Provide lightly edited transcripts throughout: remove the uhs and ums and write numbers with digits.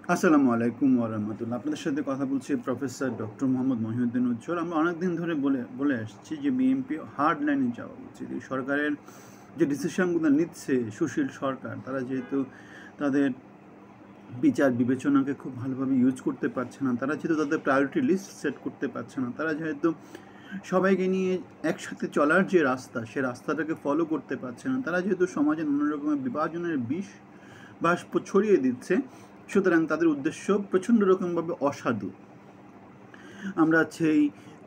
আসসালামু আলাইকুম ওয়া রাহমাতুল্লাহ। আপনাদের সাথে কথা বলছি প্রফেসর ডক্টর মোহাম্মদ মহিউদ্দিন উজ্জ্বল। আমরা অনেকদিন ধরে বলে আসছি যে বিএনপি হার্ড লাইনে যাওয়া উচিত। এই সরকারের যে ডিসিশনগুলো নিচ্ছে সুশীল সরকার, তারা যেহেতু তাদের বিচার বিবেচনাকে খুব ভালোভাবে ইউজ করতে পারছে না, তারা যেহেতু তাদের প্রায়োরিটি লিস্ট সেট করতে পারছে না, তারা যেহেতু সবাইকে নিয়ে একসাথে চলার যে রাস্তা, সে রাস্তাটাকে ফলো করতে পারছে না, তারা যেহেতু সমাজে নানা রকমের বিভাজনের বিষ বাষ্প ছড়িয়ে দিচ্ছে, সুতরাং তাদের উদ্দেশ্য প্রচণ্ড রকমভাবে অসাধু। আমরা সেই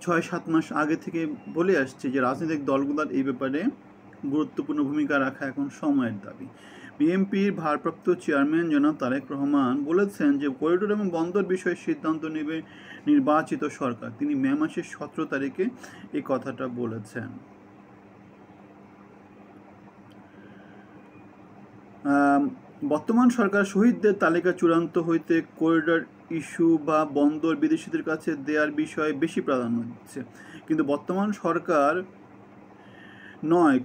6-7 মাস আগে থেকে বলে আসছি যে রাজনৈতিক দলগুলোর এই ব্যাপারে গুরুত্বপূর্ণ ভূমিকা রাখা এখন সময়ের দাবি। বিএনপির ভারপ্রাপ্ত চেয়ারম্যান জনাব তারেক রহমান বলেছেন যে করিডোর এবং বন্দর বিষয়ে সিদ্ধান্ত নেবে নির্বাচিত সরকার। তিনি মে মাসের 17 তারিখে এই কথাটা বলেছেন। বর্তমান সরকার শহীদদের তালিকা চূড়ান্ত হইতে করিডোর ইস্যু বা বন্দর বিদেশিদের কাছে দেওয়ার বিষয়ে বেশি প্রাধান্য দিচ্ছে, কিন্তু বর্তমান সরকার নয়,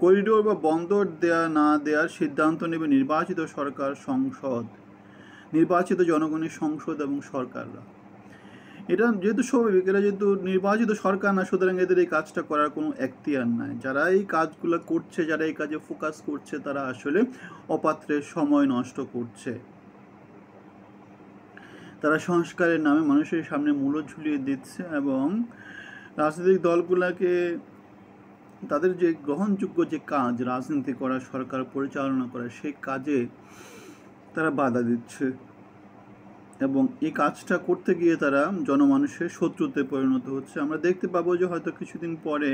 করিডোর বা বন্দর দেয়া না দেওয়ার সিদ্ধান্ত নেবে নির্বাচিত সরকার, সংসদ, নির্বাচিত জনগণের সংসদ এবং সরকাররা। এটা যেহেতু স্বাভাবিক, এরা যেহেতু নির্বাচিত সরকার না, সুতরাং এদের এই কাজটা করার কোনো এখতিয়ার নাই। যারা এই কাজগুলো করছে, যারা এই কাজে ফোকাস করছে, তারা আসলে অপাত্রের সময় নষ্ট করছে। তারা সংস্কারের নামে মানুষের সামনে মূল্য ঝুলিয়ে দিচ্ছে এবং রাজনৈতিক দলগুলোকে তাদের যে গ্রহণযোগ্য যে কাজ, রাজনীতি করা, সরকার পরিচালনা করা, সেই কাজে তারা বাধা দিচ্ছে এবং এই কাজটা করতে গিয়ে তারা জনমানুষের শত্রুতে পরিণত হচ্ছে। আমরা দেখতে পাবো যে হয়তো কিছুদিন পরে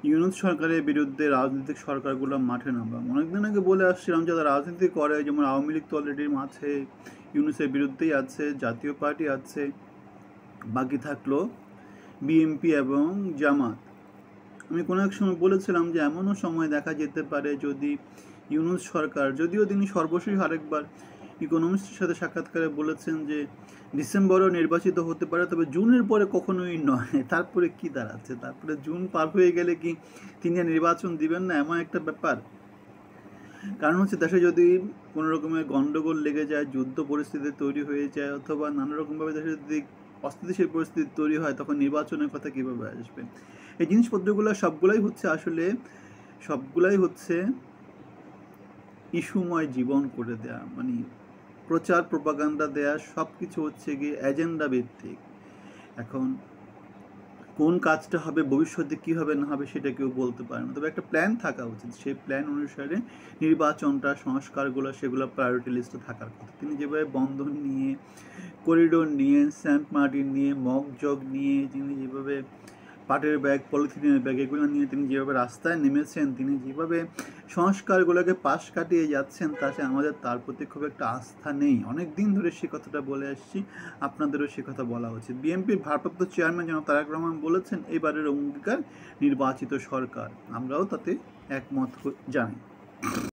ইউনূস সরকারের বিরুদ্ধে রাজনৈতিক সরকারগুলো মাঠে নামবে। অনেকদিন আগে বলে আসছিলাম যারা রাজনীতি করে, যেমন আওয়ামী লীগ তো অলরেডি মাঠে ইউনূসের বিরুদ্ধেই আছে, জাতীয় পার্টি আছে, বাকি থাকলো বিএনপি এবং জামাত। আমি কোনো এক সময় বলেছিলাম যে এমনও সময় দেখা যেতে পারে যদি ইউনূস সরকার, যদিও তিনি সর্বশেষ আরেকবার ইকোনমিস্টের সাথে সাক্ষাৎকারে বলেছেন যে ডিসেম্বরও নির্বাচিত হতে পারে, তবে জুনের পরে কখনোই নয়। তারপরে কি দাঁড়াচ্ছে? তারপরে জুন পার হয়ে গেলে কি তিনি নির্বাচন দিবেন না, এমন একটা ব্যাপার। কারণ হচ্ছে দেশে যদি কোনো রকমের গণ্ডগোল লেগে যায়, যুদ্ধ পরিস্থিতি তৈরি হয়ে যায়, অথবা নানা রকমভাবে দেশে যদি অস্থিতিশীল পরিস্থিতি তৈরি হয়, তখন নির্বাচনের কথা কীভাবে আসবে? এই জিনিসপত্রগুলো সবগুলাই হচ্ছে ইস্যুময় জীবন করে দেয়া, মানে প্রচার প্রপাগান্ডা দেয়া, সব কিছু হচ্ছে গিয়ে এজেন্ডা ভিত্তিক। এখন কোন কাজটা হবে, ভবিষ্যতে কী হবে না হবে সেটা কেউ বলতে পারে না, তবে একটা প্ল্যান থাকা উচিত। সেই প্ল্যান অনুসারে নির্বাচনটা, সংস্কারগুলো, সেগুলো প্রায়োরিটি লিস্টে থাকার কথা। তিনি যেভাবে বন্ধন নিয়ে, করিডোর নিয়ে, সেন্ট মার্টিন নিয়ে, মগজগ নিয়ে, তিনি যেভাবে পাটের ব্যাগ, পলিথিনের ব্যাগ, এগুলো নিয়ে তিনি যেভাবে রাস্তায় নেমেছেন, তিনি যেভাবে সংস্কারগুলোকে পাশ কাটিয়ে যাচ্ছেন, তাতে আমাদের তার প্রতি খুব একটা আস্থা নেই। অনেক দিন ধরে সে কথাটা বলে আসছি, আপনাদেরও সে কথা বলা উচিত। বিএনপির ভারপ্রাপ্ত চেয়ারম্যান জনাব তারেক রহমান বলেছেন এবারের অঙ্গীকার নির্বাচিত সরকার। আমরাও তাতে একমত জানাই।